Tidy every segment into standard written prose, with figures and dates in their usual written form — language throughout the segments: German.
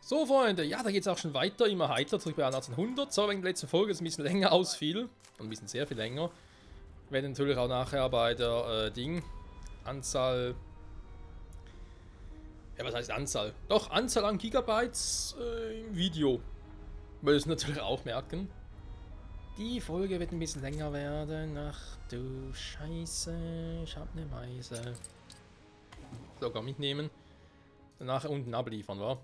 So, Freunde, ja, da geht es auch schon weiter, immer heiter, zurück bei 1800. So, wegen der letzten Folge ist ein bisschen länger ausfiel, und ein bisschen sehr viel länger. Wir werden natürlich auch nachher bei der Anzahl... Ja, was heißt Anzahl? Doch, Anzahl an Gigabytes im Video. Müssen natürlich auch merken. Die Folge wird ein bisschen länger werden. Ach du Scheiße, ich hab ne Meise. Sogar mitnehmen. Danach unten abliefern, wa?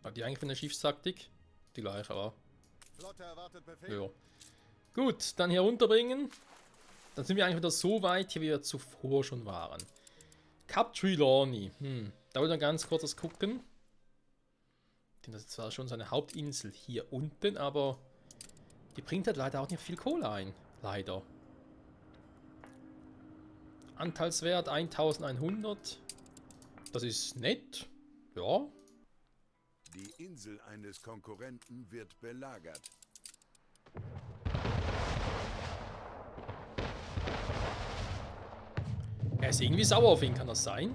War die eigentlich von der Schiffstaktik? Die gleiche, wa? Ja. Gut, dann hier runterbringen. Dann sind wir eigentlich wieder so weit, hier wie wir zuvor schon waren. Cap Trelawney. Da wollen wir ganz kurz das gucken. Denn das ist zwar schon seine Hauptinsel hier unten, aber die bringt halt leider auch nicht viel Kohle ein. Leider. Anteilswert 1100. Das ist nett. Ja. Die Insel eines Konkurrenten wird belagert. Er ist irgendwie sauer auf ihn, kann das sein?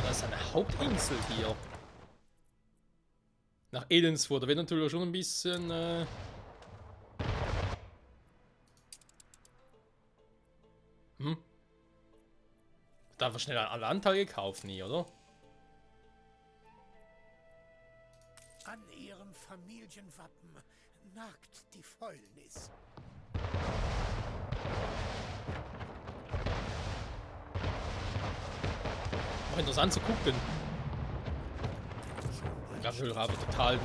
Das ist eine Hauptinsel hier. Nach Edensford, da wird natürlich schon ein bisschen... Da haben wir schnell einen Anteil gekauft, nie, oder? An ihrem Familienwappen nagt die Fäulnis. Auch interessant zu gucken. Natürlich aber total...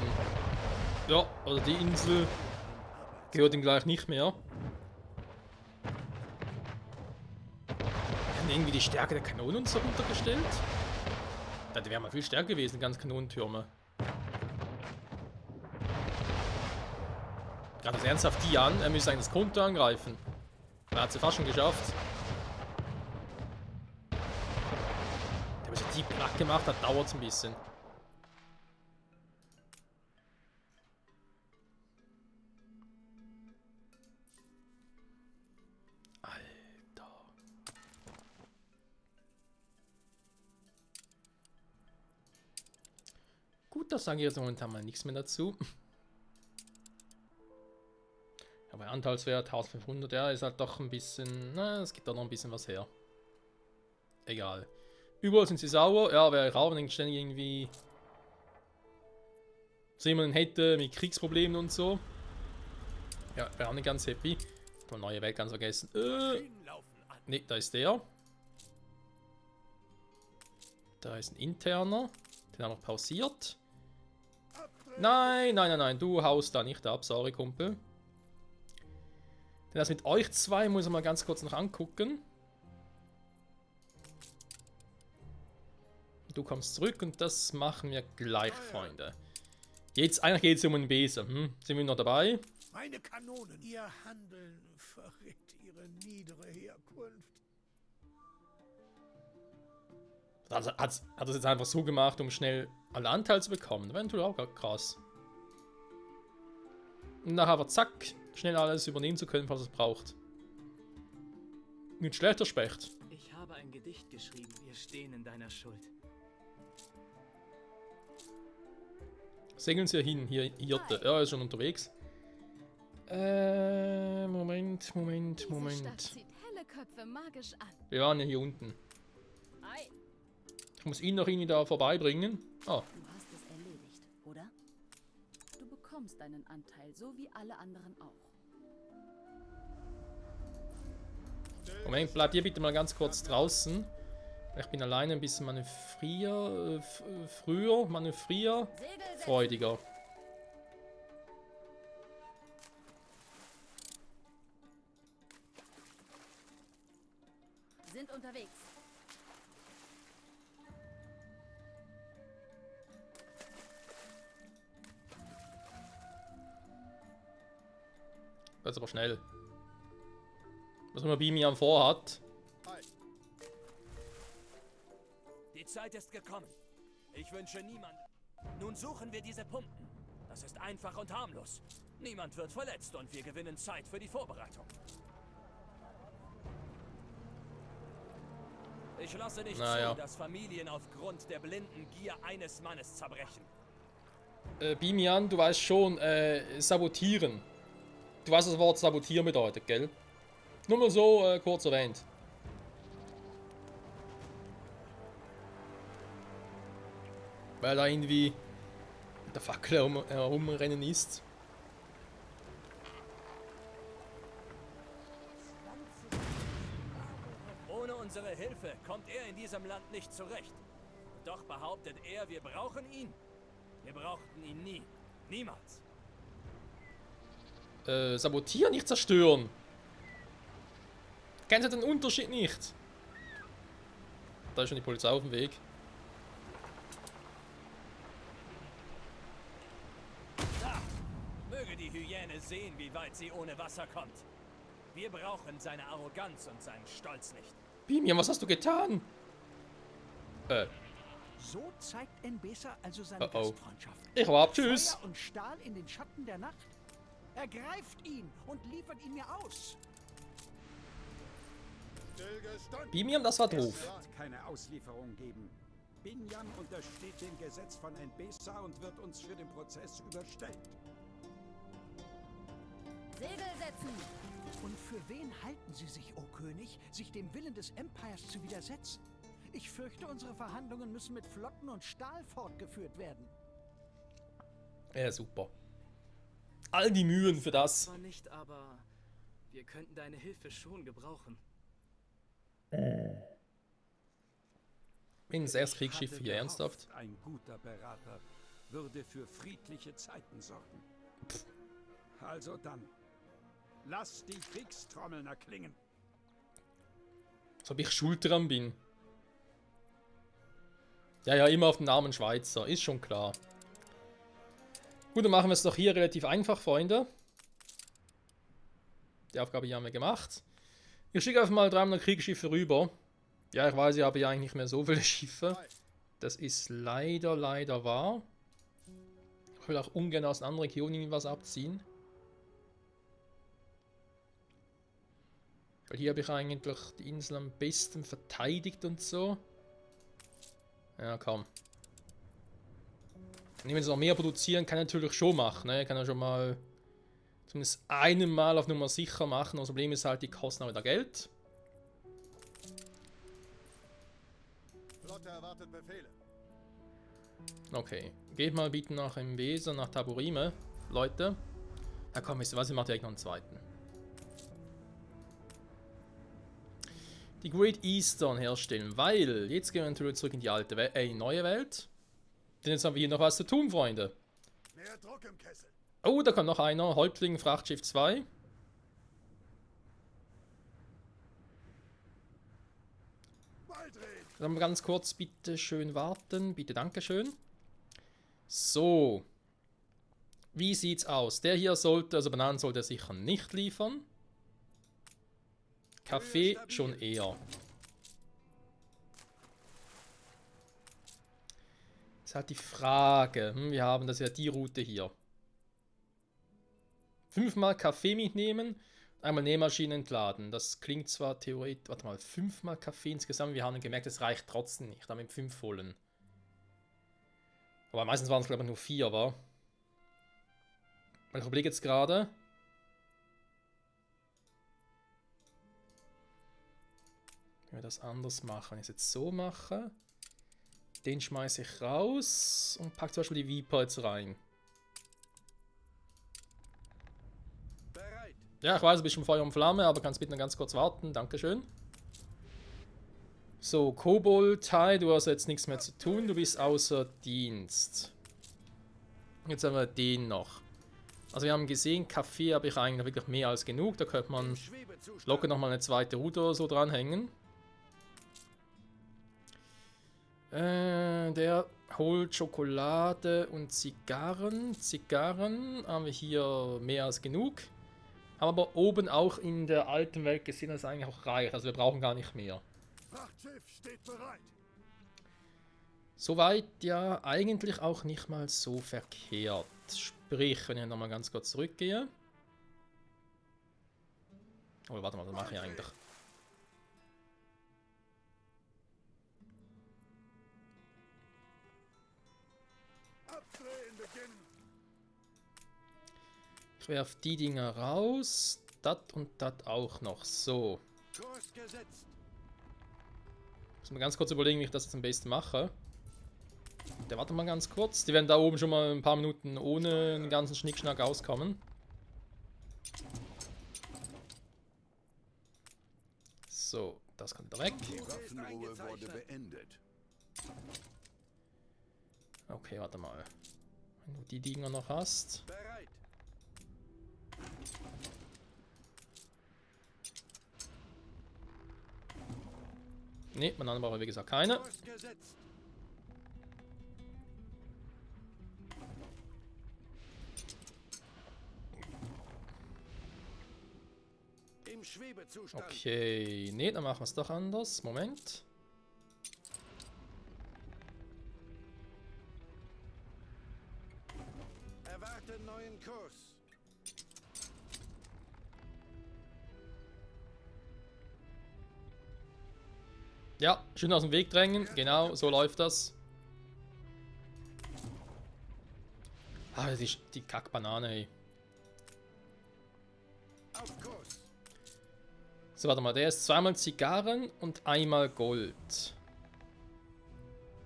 Ja, oder die Insel gehört ihm gleich nicht mehr. Wir haben irgendwie die Stärke der Kanonen und so runtergestellt. Ja, die wären mal viel stärker gewesen, die ganzen Kanonentürme. Gerade das ernsthaft die an, er müsste eigentlich das Konto angreifen. Er hat es ja fast schon geschafft. Der bis er die platt gemacht hat, dauert es ein bisschen. Alter. Gut, das sage ich jetzt momentan mal nichts mehr dazu. Aber Anteilswert 1500, ja, ist halt doch ein bisschen... Na, es gibt da noch ein bisschen was her. Egal. Überall sind sie sauer. Ja, wäre ich auch, wenn ich ständig irgendwie... so jemanden hätte mit Kriegsproblemen und so. Ja, wäre auch nicht ganz happy. Die neue Welt ganz vergessen. Ne, da ist der. Da ist ein interner. Den haben wir pausiert. Nein, nein, nein, nein, du haust da nicht ab. Sorry, Kumpel. Denn das mit euch zwei muss ich mal ganz kurz noch angucken. Du kommst zurück und das machen wir gleich, Freunde. Eigentlich geht es um einen Besen. Sind wir noch dabei? Meine Kanonen, ihr Handeln verrät ihre niedere Herkunft. Also hat das jetzt einfach so gemacht, um schnell alle Anteile zu bekommen. Das wäre natürlich auch krass. Und nachher aber zack, schnell alles übernehmen zu können, falls es braucht. Nicht schlechter Specht. Ich habe ein Gedicht geschrieben, wir stehen in deiner Schuld. Segeln Sie hin, hier Hirte. Ja, er ist schon unterwegs. Moment. Diese Stadt zieht helle Köpfe magisch an. Ja, ne, hier unten. Ei. Ich muss ihn noch irgendwie da vorbeibringen. Ah, Du hast es erledigt, oder? Du bekommst deinen Anteil, so wie alle anderen auch. Moment, bleibt ihr bitte mal ganz kurz draußen. Ich bin alleine ein bisschen manövrierfreudiger. Sind unterwegs. Jetzt aber schnell. Was immer Beamy am vorhat. Die Zeit ist gekommen. Ich wünsche niemandem. Nun suchen wir diese Pumpen. Das ist einfach und harmlos. Niemand wird verletzt und wir gewinnen Zeit für die Vorbereitung. Ich lasse nicht Naja. zu, dass Familien aufgrund der blinden Gier eines Mannes zerbrechen. Bimian, du weißt schon, sabotieren. Du weißt, was das Wort sabotieren bedeutet, gell? Nur mal so kurz erwähnt. Weil da irgendwie mit der Fackel herumrennen ist. Ohne unsere Hilfe kommt er in diesem Land nicht zurecht. Doch behauptet er, wir brauchen ihn. Wir brauchten ihn nie. Niemals. Sabotieren, nicht zerstören. Kennen Sie den Unterschied nicht? Da ist schon die Polizei auf dem Weg. Da! Möge die Hyäne sehen, wie weit sie ohne Wasser kommt. Wir brauchen seine Arroganz und seinen Stolz nicht. Bimian, was hast du getan? So zeigt Enbesa also seine Oh. Gastfreundschaft. Ich war ab, tschüss. Feuer und Stahl in den Schatten der Nacht. Ergreift ihn und liefert ihn mir aus. Bimian, das war Es doof. wird keine Auslieferung geben. Binyan untersteht dem Gesetz von Enbesa und wird uns für den Prozess überstellt. Segel setzen! Und für wen halten Sie sich, o König, sich dem Willen des Empires zu widersetzen? Ich fürchte, unsere Verhandlungen müssen mit Flotten und Stahl fortgeführt werden. Ja, super. All die Mühen für das. Zwar nicht, aber wir könnten deine Hilfe schon gebrauchen. Ins erste Kriegsschiff Hatte hier, gehofft, ernsthaft? Ein guter Berater würde für friedliche Zeiten sorgen. Also dann, lass die Kriegstrommeln erklingen. Als ob ich schuld dran bin. Ja, ja, immer auf den Namen Schweizer, ist schon klar. Gut, dann machen wir es doch hier relativ einfach, Freunde. Die Aufgabe hier haben wir gemacht. Ich schicke einfach mal 300 Kriegsschiffe rüber. Ja, ich weiß, ich habe ja eigentlich nicht mehr so viele Schiffe. Das ist leider wahr. Ich will auch ungern aus anderen Regionen was abziehen. Weil hier habe ich eigentlich die Insel am besten verteidigt und so. Ja, komm. Und wenn es noch mehr produzieren, kann ich natürlich schon machen. Ne? Ich kann ja schon mal zumindest einmal auf Nummer sicher machen. Das Problem ist halt, die kosten auch wieder Geld. Flotte erwartet Befehle. Okay, geht mal bitte nach Enbesa, nach Taborime, Leute. Na komm, wisst ihr was, ich mache direkt noch einen zweiten. Die Great Eastern herstellen, weil jetzt gehen wir natürlich zurück in die alte Welt, neue Welt. Denn jetzt haben wir hier noch was zu tun, Freunde. Mehr Druck im Kessel. Oh, da kommt noch einer, Häuptling Frachtschiff 2. Dann mal ganz kurz, bitte schön warten, bitte, dankeschön. So. Wie sieht's aus? Der hier sollte, also Bananen sollte er sicher nicht liefern. Kaffee schon eher. Ist halt die Frage. Wir haben das ja die Route hier. 5-mal Kaffee mitnehmen, einmal Nähmaschine entladen. Das klingt zwar theoretisch. Warte mal, 5-mal Kaffee insgesamt. Wir haben gemerkt, es reicht trotzdem nicht. Damit 5 vollen. Aber meistens waren es, glaube ich, nur 4, war. Ich überlege jetzt gerade. Wenn wir das anders machen, wenn ich es jetzt so mache, den schmeiße ich raus und packe zum Beispiel die Viper jetzt rein. Bereit. Ja, ich weiß, du bist schon Feuer und Flamme, aber kannst bitte noch ganz kurz warten. Dankeschön. So, Kobold, hi, du hast jetzt nichts mehr zu tun, du bist außer Dienst. Jetzt haben wir den noch. Also wir haben gesehen, Kaffee habe ich eigentlich wirklich mehr als genug. Da könnte man locker nochmal eine zweite Route oder so dranhängen. Der holt Schokolade und Zigarren. Zigarren haben wir hier mehr als genug. Haben aber oben auch in der alten Welt gesehen, dass es eigentlich auch reicht. Also wir brauchen gar nicht mehr. Frachtschiff steht bereit. Soweit ja eigentlich auch nicht mal so verkehrt. Sprich, wenn ich nochmal ganz kurz zurückgehe. Oh, warte mal, was mache ich eigentlich? Abdrehen beginnen. Ich werfe die Dinger raus. Das und das auch noch. So. Kurs gesetzt. Muss mir ganz kurz überlegen, wie ich das jetzt am besten mache. Der wartet mal ganz kurz. Die werden da oben schon mal ein paar Minuten ohne den ganzen Schnickschnack auskommen. So, das kommt da weg. Die Waffenruhe wurde beendet. Okay, warte mal. Wenn du die Dinger noch hast. Bereit. Ne, mein anderen brauche wie gesagt keine. Kurs gesetzt. Im Schwebezustand. Okay, ne, dann machen wir es doch anders. Moment. Erwarte neuen Kurs. Ja, schön aus dem Weg drängen. Genau, so läuft das. Ah, das ist die Kackbanane, ey. Auf Kurs. So, warte mal, der ist zweimal Zigarren und einmal Gold.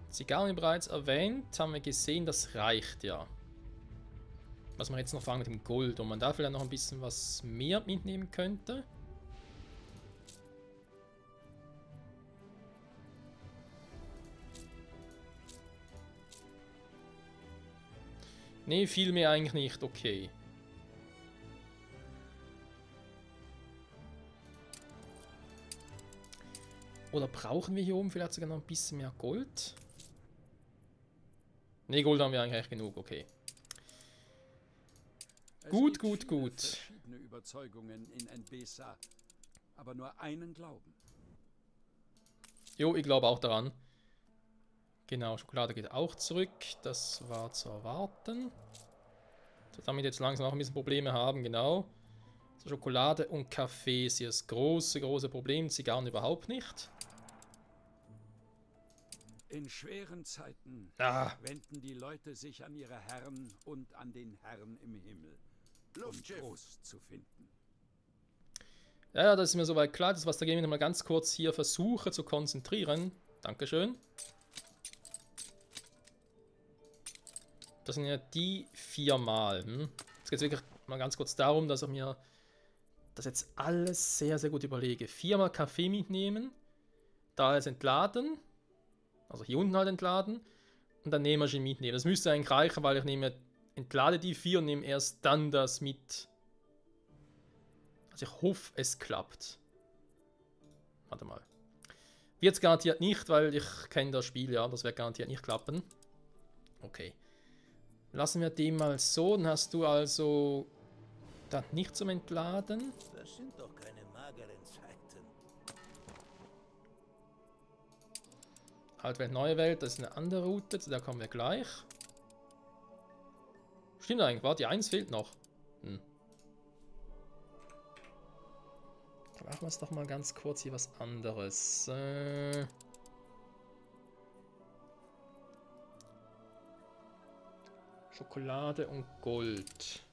Zigarren wie bereits erwähnt, haben wir gesehen, das reicht ja. Was wir jetzt noch fragen mit dem Gold, und man da vielleicht noch ein bisschen was mehr mitnehmen könnte. Ne, viel mehr eigentlich nicht, okay. Oder brauchen wir hier oben vielleicht sogar noch ein bisschen mehr Gold? Ne, Gold haben wir eigentlich genug, okay. Es Gut, gibt gut, viele gut. verschiedene Überzeugungen in Nbesa, aber nur einen Glauben. Jo, ich glaube auch daran. Genau, Schokolade geht auch zurück. Das war zu erwarten. So, damit jetzt langsam auch ein bisschen Probleme haben, genau. So, Schokolade und Kaffee ist hier das große, große Problem. Zigarren überhaupt nicht. In schweren Zeiten wenden die Leute sich an ihre Herren und an den Herrn im Himmel, um Trost zu finden. Ja, das ist mir soweit klar. Das, was dagegen ich mal ganz kurz hier versuche zu konzentrieren. Dankeschön. Das sind ja die 4 Mal. Jetzt geht es wirklich mal ganz kurz darum, dass ich mir das jetzt alles sehr, sehr gut überlege. 4-mal Kaffee mitnehmen, da alles entladen, also hier unten halt entladen und dann Nähmaschine mitnehmen. Das müsste eigentlich reichen, weil ich entlade die 4 und nehme erst dann das mit. Also ich hoffe, es klappt. Warte mal. Wird es garantiert nicht, weil ich kenne das Spiel, ja, das wird garantiert nicht klappen. Okay. Lassen wir den mal so, dann hast du also das nicht zum Entladen. Das sind doch keine mageren Zeiten. Alte Welt, neue Welt, das ist eine andere Route, zu der kommen wir gleich. Stimmt eigentlich, warte, die 1 fehlt noch. Dann machen wir es doch mal ganz kurz hier was anderes. Schokolade und Gold.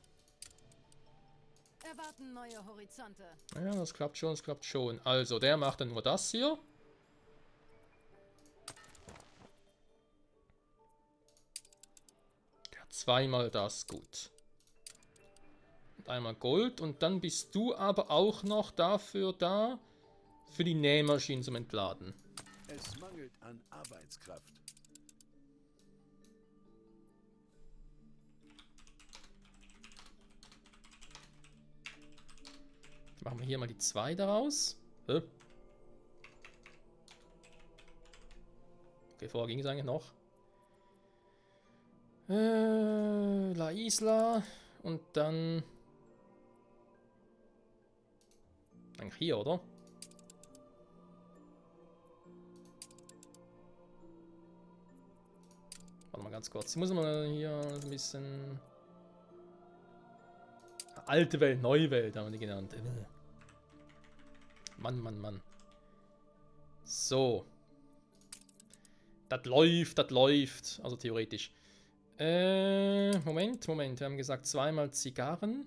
Erwarten neue Horizonte. Ja, das klappt schon, das klappt schon. Also, der macht dann nur das hier. Der hat zweimal das, gut. Und einmal Gold. Und dann bist du aber auch noch dafür da, für die Nähmaschinen zum Entladen. Es mangelt an Arbeitskraft. Machen wir hier mal die 2 daraus. Okay, vorher ging es eigentlich noch. La Isla. Und dann... Eigentlich hier, oder? Warte mal ganz kurz. Ich muss mal hier ein bisschen... Alte Welt, neue Welt haben wir die genannt. Mann, Mann, Mann. So. Das läuft, das läuft. Also theoretisch. Moment. Wir haben gesagt, 2-mal Zigarren.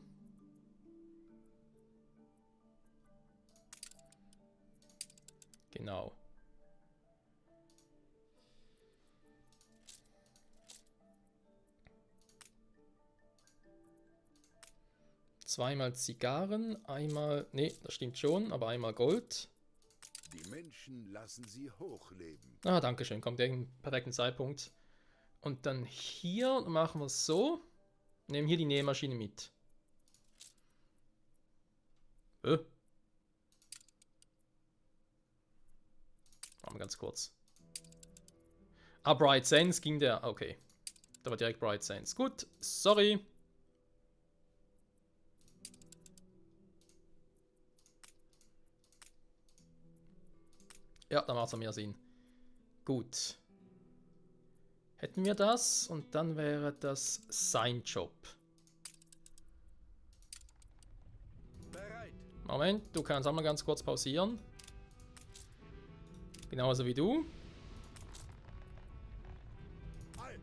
Genau. Zweimal Zigarren, einmal, nee, das stimmt schon, aber einmal Gold. Die Menschen lassen sie hochleben. Ah, danke schön, kommt irgendein perfekten Zeitpunkt. Und dann hier machen wir es so. Nehmen hier die Nähmaschine mit. Machen wir ganz kurz. Ah, Bright Sense ging der. Okay. Da war direkt Bright Sense. Gut, sorry. Ja, da macht es mehr Sinn. Gut. Hätten wir das und dann wäre das sein Job. Bereit. Moment, du kannst auch mal ganz kurz pausieren. Genauso wie du. Halt!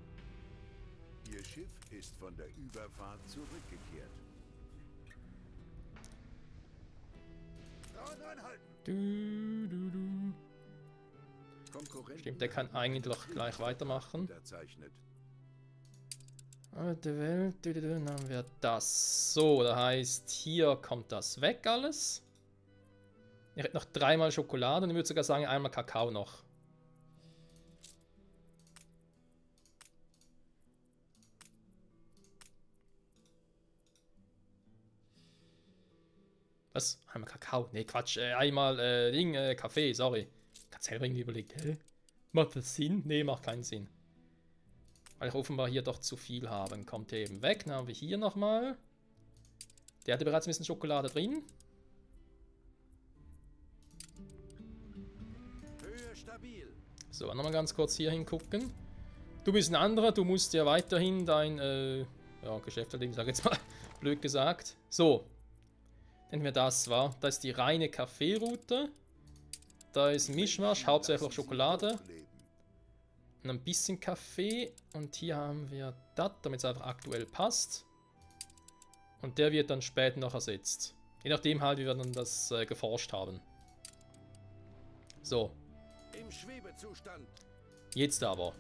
Ihr Schiff ist von der Überfahrt zurückgekehrt. Daran anhalten! Du. Konkurrenten Stimmt, der kann eigentlich doch gleich weitermachen. unterzeichnet. Alte Welt, dann haben wir das. So, das heißt, hier kommt das weg alles. Ich hätte noch 3-mal Schokolade und ich würde sogar sagen, einmal Kakao noch. Was? Einmal Kakao? Nee, Quatsch. Einmal Kaffee, sorry. Ich hab selber irgendwie überlegt, hä? Macht das Sinn? Nee, macht keinen Sinn. Weil ich offenbar hier doch zu viel habe. Kommt eben weg. Dann haben wir hier nochmal. Der hatte bereits ein bisschen Schokolade drin. Höhe stabil. So, nochmal ganz kurz hier hingucken. Du bist ein anderer, du musst ja weiterhin dein Geschäft erledigen, sag jetzt mal, blöd gesagt. So, nennen wir das, war. Da ist die reine Kaffeeroute. Da ist ein Mischmasch, hauptsächlich auch Schokolade. Und ein bisschen Kaffee. Und hier haben wir das, damit es einfach aktuell passt. Und der wird dann später noch ersetzt. Je nachdem halt, wie wir dann das geforscht haben. So. Im Schwebezustand. Jetzt aber.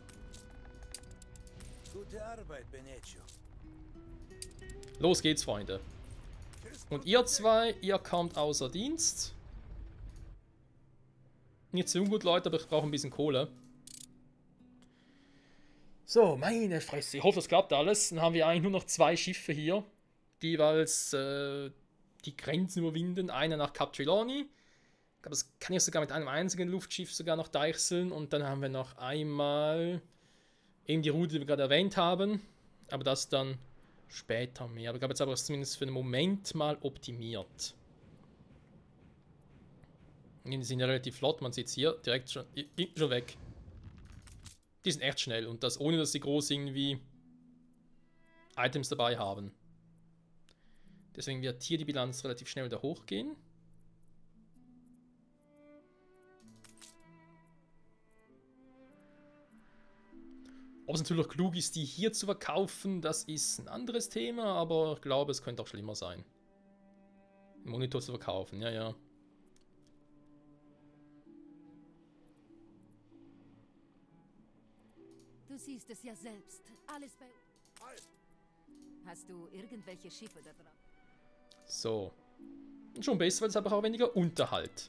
Gute Arbeit, Beneccio. Los geht's, Freunde. Und ihr zwei, ihr kommt außer Dienst. Nicht so ungut, Leute, aber ich brauche ein bisschen Kohle. So, meine Fresse. Ich hoffe, das klappt alles. Dann haben wir eigentlich nur noch 2 Schiffe hier, die jeweils die Grenzen überwinden. Einer nach Cap Trelawney. Ich glaube, das kann ich sogar mit einem einzigen Luftschiff sogar noch deichseln. Und dann haben wir noch einmal eben die Route, die wir gerade erwähnt haben. Aber das dann später mehr. Aber ich glaube, jetzt aber zumindest für den Moment mal optimiert. Die sind ja relativ flott, man sieht es hier direkt schon weg. Die sind echt schnell und das ohne, dass sie groß irgendwie Items dabei haben. Deswegen wird hier die Bilanz relativ schnell wieder hochgehen. Ob es natürlich klug ist, die hier zu verkaufen, das ist ein anderes Thema, aber ich glaube, es könnte auch schlimmer sein. Den Monitor zu verkaufen, ja. Du siehst es ja selbst. Alles bei... Hast du irgendwelche Schiffe da drauf? So. Schon besser, weil es aber auch weniger Unterhalt.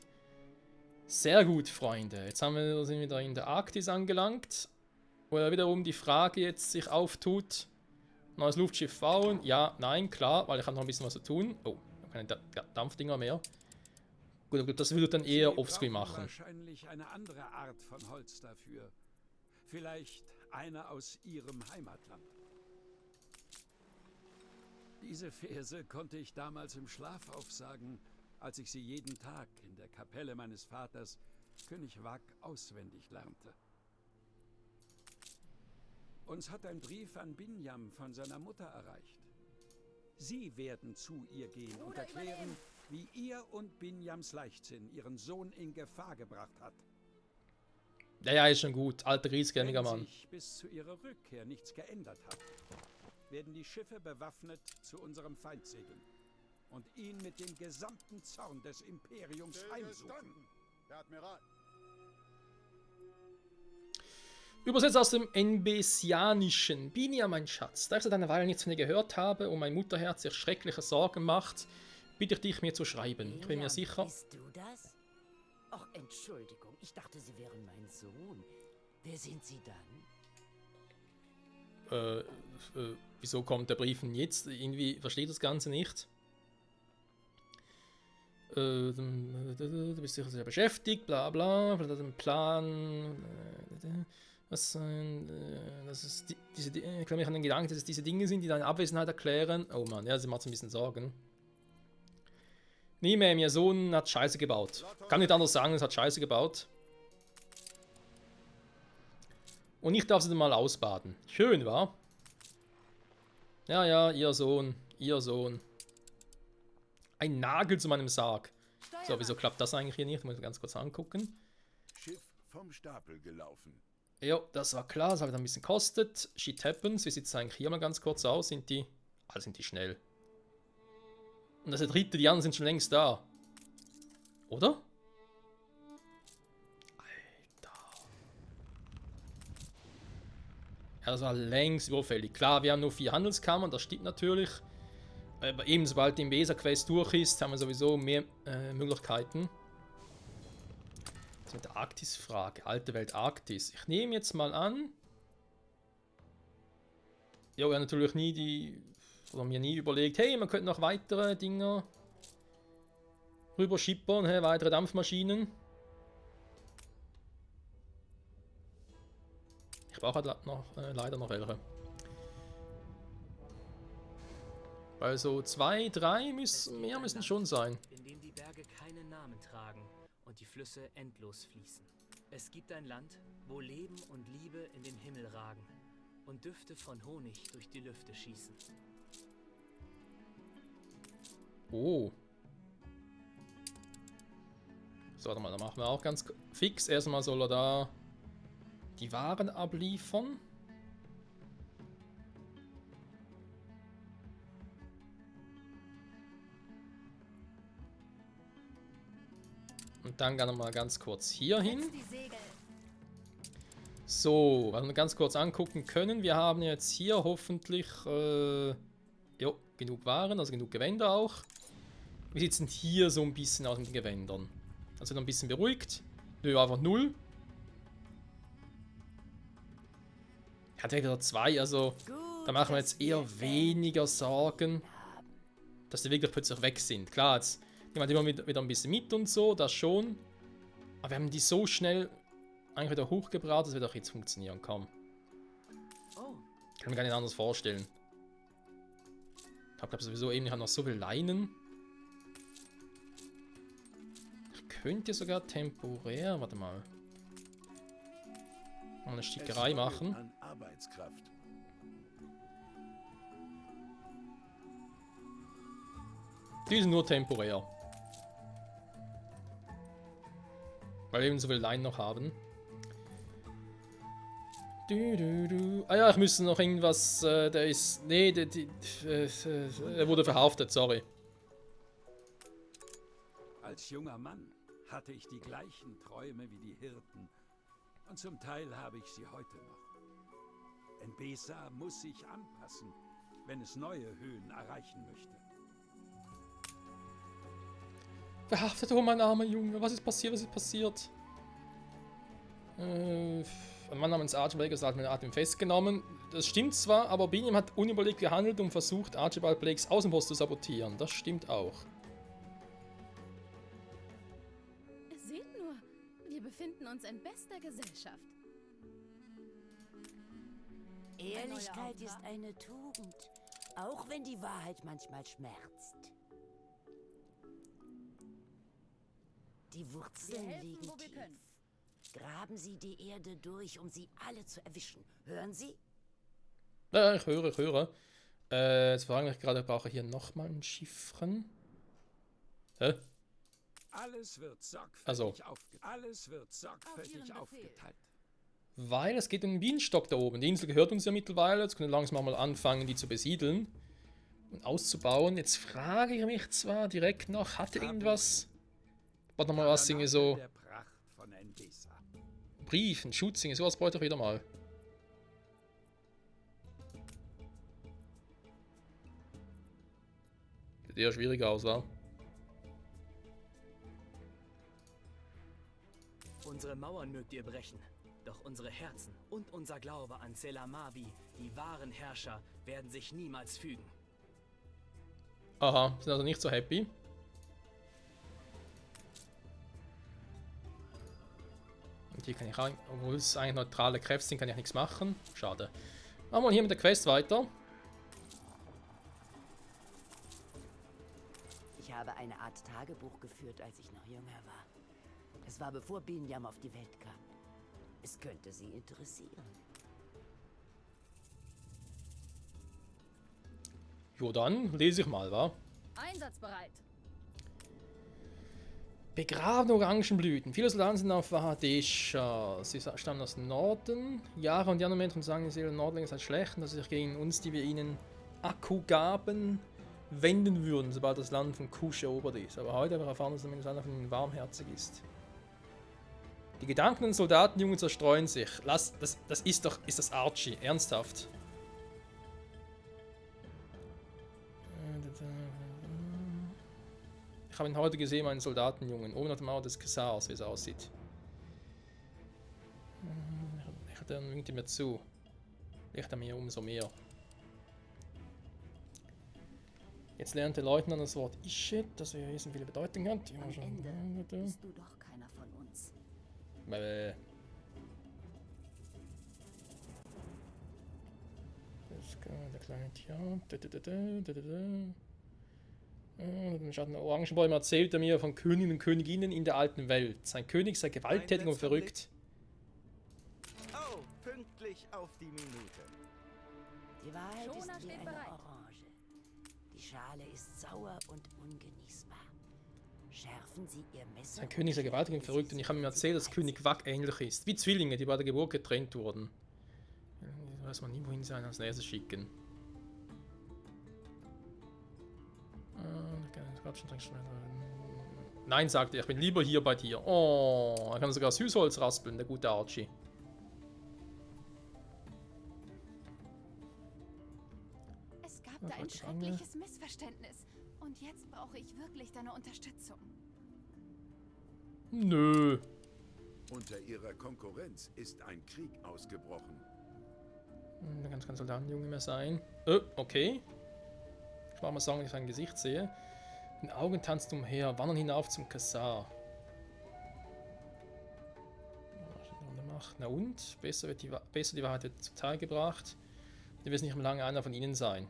Sehr gut, Freunde. Jetzt sind wir wieder in der Arktis angelangt. Wo ja wiederum die Frage jetzt sich auftut. Neues Luftschiff bauen? Ja, nein, klar, weil ich habe noch ein bisschen was zu tun. Oh, keine Dampfdinger mehr. Gut, das würde ich dann eher offscreen machen. Wahrscheinlich eine andere Art von Holz dafür. Vielleicht eine aus ihrem Heimatland. Diese Verse konnte ich damals im Schlaf aufsagen, als ich sie jeden Tag in der Kapelle meines Vaters, König Wag, auswendig lernte. Uns hat ein Brief an Binyam von seiner Mutter erreicht. Sie werden zu ihr gehen und erklären, wie ihr und Binyams Leichtsinn ihren Sohn in Gefahr gebracht hat. Ja, ist schon gut. Alter griesgrämiger Wenn Mann. sich bis zu ihrer Rückkehr nichts geändert hat, werden die Schiffe bewaffnet zu unserem Feind segeln und ihn mit dem gesamten Zorn des Imperiums heimsuchen. Herr Admiral. Übersetzt aus dem Embesianischen. Binyam, mein Schatz, da ich seit einer Weile nichts von dir gehört habe und mein Mutterherz sich schreckliche Sorgen macht, bitte ich dich, mir zu schreiben. Ich bin mir sicher... Bist du das? Ach, Entschuldigung, ich dachte, Sie wären mein Sohn. Wer sind Sie dann? Wieso kommt der Brief denn jetzt? Irgendwie versteht das Ganze nicht. Du bist sicher sehr beschäftigt, bla bla, den Plan... das ist ich glaube, ich an den Gedanken, dass es diese Dinge sind, die deine Abwesenheit erklären. Oh Mann, ja, sie macht ein bisschen Sorgen. Nehme, ihr Sohn hat Scheiße gebaut. Kann nicht anders sagen, es hat Scheiße gebaut. Und ich darf sie dann mal ausbaden. Schön, wa? Ja, ja, ihr Sohn, ihr Sohn. Ein Nagel zu meinem Sarg. So, wieso klappt das eigentlich hier nicht? Muss ich ganz kurz angucken. Schiff vom Stapel gelaufen. Ja, das war klar, das hat ein bisschen kostet. Shit happens. Wie sieht es eigentlich hier mal ganz kurz aus? Sind die schnell? Und das ist der dritte, die anderen sind schon längst da. Oder? Alter. Ja, das war längst überfällig. Klar, wir haben nur 4 Handelskammern, das stimmt natürlich. Aber eben, sobald die Weser-Quest durch ist, haben wir sowieso mehr Möglichkeiten. Das mit der Arktis-Frage. Alte Welt Arktis. Ich nehme jetzt mal an. Ja, wir haben natürlich mir nie überlegt, hey, man könnte noch weitere Dinger rüber schippern, hey, weitere Dampfmaschinen. Ich brauche halt leider noch welche. Weil so 2, 3 mehr müssen schon sein. In dem die Berge keinen Namen tragen und die Flüsse endlos fließen. Es gibt ein Land, wo Leben und Liebe in den Himmel ragen und Düfte von Honig durch die Lüfte schießen. Oh. So, warte mal, dann machen wir auch ganz fix. Erstmal soll er da die Waren abliefern. Und dann gehen wir mal ganz kurz hier hin. So, was wir ganz kurz angucken können. Wir haben jetzt hier hoffentlich jo, genug Waren, also genug Gewänder auch. Wie sieht es denn hier so ein bisschen aus mit den Gewändern? Also noch ein bisschen beruhigt. Nö, einfach 0. Ich hatte wieder 2, also da machen wir jetzt eher weniger Sorgen, dass die wirklich plötzlich weg sind. Klar, jetzt nehmen wir immer wieder ein bisschen mit und so, das schon. Aber wir haben die so schnell eigentlich wieder hochgebracht, dass wir doch jetzt funktionieren kann. Kann mir gar nicht anders vorstellen. Ich glaube sowieso eben, ich habe noch so viele Leinen. Ich könnte sogar temporär, warte mal, noch eine Stickerei machen. An Arbeitskraft. Die sind nur temporär. Weil wir eben so viele Leinen noch haben. Ah ja, ich müsste noch irgendwas, der ist, nee, er wurde verhaftet, sorry. Als junger Mann hatte ich die gleichen Träume wie die Hirten. Und zum Teil habe ich sie heute noch. Embesa muss sich anpassen, wenn es neue Höhen erreichen möchte. Verhaftet, oh mein armer Junge, was ist passiert, was ist passiert? Ein Mann namens Archibald Blake hat ihn festgenommen. Das stimmt zwar, aber Binyam hat unüberlegt gehandelt und versucht, Archibald Blakes Außenpost zu sabotieren. Das stimmt auch. Seht nur, wir befinden uns in bester Gesellschaft. Ehrlichkeit ist eine Tugend, auch wenn die Wahrheit manchmal schmerzt. Die Wurzeln liegen tief. Graben Sie die Erde durch, um sie alle zu erwischen. Hören Sie? Ja, ich höre. Jetzt fragen wir gerade, brauche ich hier nochmal ein Schiffchen? Hä? Alles wird sorgfältig, Also. Aufgeteilt. Weil es geht um den Bienenstock da oben. Die Insel gehört uns ja mittlerweile. Jetzt können wir langsam mal anfangen, die zu besiedeln und auszubauen. Jetzt frage ich mich zwar direkt noch, hatte irgendwas... Warte mal, was singe so... Brief, ein Schutzinge, sowas bräuchte ich wieder mal. Sieht eher schwieriger aus, wa? Unsere Mauern mögt ihr brechen, doch unsere Herzen und unser Glaube an Selamavi, die wahren Herrscher, werden sich niemals fügen. Aha, sind also nicht so happy. Und hier kann ich auch, obwohl es eigentlich neutrale Kräfte sind, kann ich nichts machen. Schade. Machen wir hier mit der Quest weiter. Ich habe eine Art Tagebuch geführt, als ich noch jünger war. Es war bevor Binyam auf die Welt kam. Es könnte Sie interessieren. Jo, dann lese ich mal, wa? Einsatzbereit. Begrabene Orangenblüten. Viele Soldaten sind auf Wahadesha. Sie stammen aus dem Norden. Jahre und Jahre Menschen sagen, die Seele Nordlinge sei schlecht und dass sie sich gegen uns, die wir ihnen Akku gaben, wenden würden, sobald das Land von Kusch erobert ist. Aber heute haben wir erfahren, dass zumindest einer von ihnen warmherzig ist. Die Gedanken des Soldatenjungen zerstreuen sich. Das ist das Archie. Ernsthaft. Ich habe ihn heute gesehen, meinen Soldatenjungen, oben auf der Mauer des Kesars, wie es aussieht. Der winkt ihm mir zu. Licht er mir umso mehr. Jetzt lernt der Leutnant das Wort Ishit, das wir wissen, viele Bedeutung hat. Am Ende bist du doch keiner von uns. Der kleine Tier. Den Orangenbäume erzählt er mir von Königen und Königinnen in der alten Welt. Sein König sei gewalttätig und verrückt. Oh, pünktlich auf die Minute. Die Wahrheit Schoner ist wie steht eine bereit. Orange. Die Schale ist sauer und ungenießbar. Schärfen Sie Ihr Messer. Sein König sei gewalttätig und verrückt und ich habe ihm erzählt, dass König Wak ähnlich ist. Wie Zwillinge, die bei der Geburt getrennt wurden. Weiß man nie, wohin sie einen als nächstes schicken. Nein, sagte er, ich bin lieber hier bei dir. Oh, er kann sogar Süßholz raspeln, der gute Archie. Es gab da ein schreckliches Missverständnis. Und jetzt brauche ich wirklich deine Unterstützung. Nö. Unter ihrer Konkurrenz ist ein Krieg ausgebrochen. Da kann kein Soldatenjunge mehr sein. Okay. Ich mag mal sagen, wenn ich sein Gesicht sehe. Den Augen tanzt umher, wandern hinauf zum Kesar. Na und? Besser die Wahrheit wird zutage gebracht. Wir wissen nicht mehr lange einer von ihnen sein.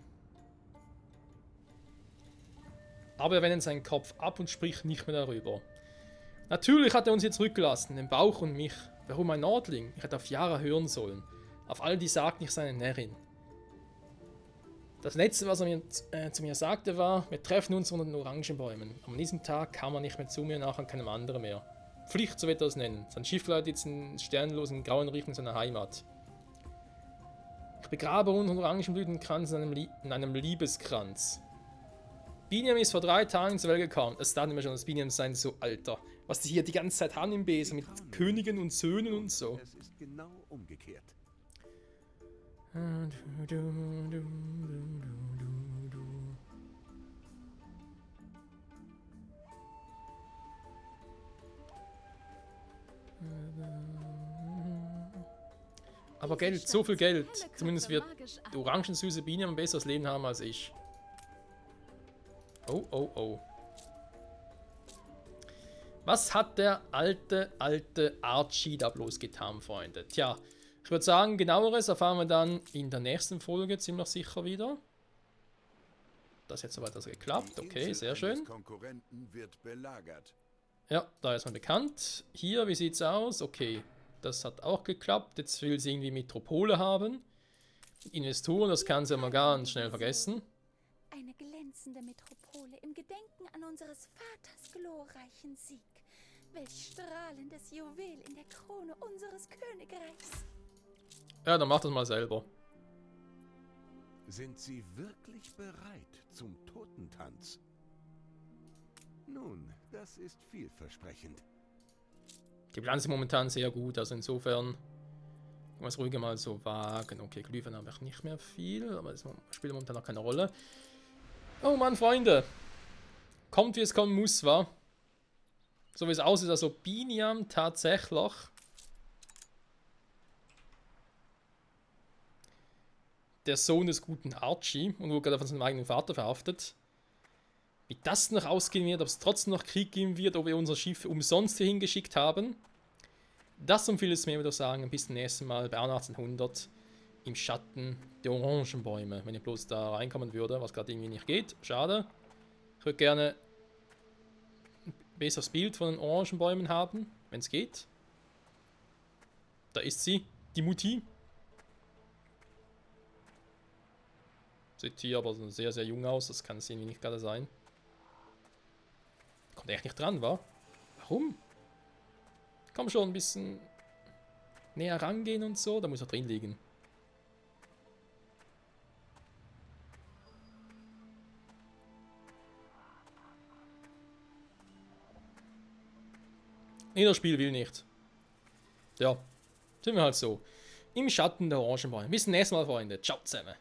Aber er wendet seinen Kopf ab und spricht nicht mehr darüber. Natürlich hat er uns hier zurückgelassen, den Bauch und mich. Warum ein Nordling? Ich hätte auf Yara hören sollen. Auf all die sagten, ich sei eine Närrin. Das Letzte, was er zu mir sagte, war, wir treffen uns unter den Orangenbäumen. An diesem Tag kam er nicht mehr zu mir, nachher keinem anderen mehr. Pflicht, so wird er es nennen. Sein Schiff leitet jetzt in sternlosen grauen Richtung seiner Heimat. Ich begrabe unter den Orangenblütenkranz in einem Liebeskranz. Binyam ist vor 3 Tagen zur Welt gekommen. Es dachte mir schon, dass Binyam sein so alter. Was die hier die ganze Zeit haben im Besen mit Königen und Söhnen und so. Es ist genau umgekehrt. Aber Geld, so viel Geld. Zumindest wird die orangensüße Biene ein besseres Leben haben als ich. Oh, oh, oh. Was hat der alte Archie da bloß getan, Freunde? Tja, ich würde sagen, genaueres erfahren wir dann in der nächsten Folge ziemlich sicher wieder. Das hat soweit also geklappt. Okay, sehr schön. Konkurrenten wird belagert. Ja, da ist man bekannt. Hier, wie sieht's aus? Okay, das hat auch geklappt. Jetzt will sie irgendwie Metropole haben. Investoren, das kann sie mal ganz schnell vergessen. Eine glänzende Metropole im Gedenken an unseres Vaters glorreichen Sieg. Welch strahlendes Juwel in der Krone unseres Königreichs. Ja, dann mach das mal selber. Sind Sie wirklich bereit zum Totentanz? Nun, das ist vielversprechend. Die Bilanz ist momentan sehr gut, also insofern kann man es ruhig mal so wagen. Okay, Glühwein habe ich nicht mehr viel, aber das spielt momentan noch keine Rolle. Oh Mann, Freunde. Kommt, wie es kommen muss, wa? So wie es aussieht, also Binyam tatsächlich der Sohn des guten Archie und wurde gerade von seinem eigenen Vater verhaftet. Wie das noch ausgehen wird, ob es trotzdem noch Krieg geben wird, ob wir unser Schiff umsonst hier hingeschickt haben. Das und vieles mehr, würde ich sagen, bis zum nächsten Mal bei 1800 im Schatten der Orangenbäume. Wenn ich bloß da reinkommen würde, was gerade irgendwie nicht geht. Schade. Ich würde gerne ein besseres Bild von den Orangenbäumen haben, wenn es geht. Da ist sie, die Mutti. Sieht hier aber sehr, sehr jung aus, das kann es irgendwie nicht gerade sein. Kommt echt nicht dran, wa? Warum? Komm schon ein bisschen näher rangehen und so, da muss er drin liegen. Nee, das Spiel will nicht. Ja, sind wir halt so. Im Schatten der Orangenbäume. Bis zum nächsten Mal, Freunde. Ciao zusammen.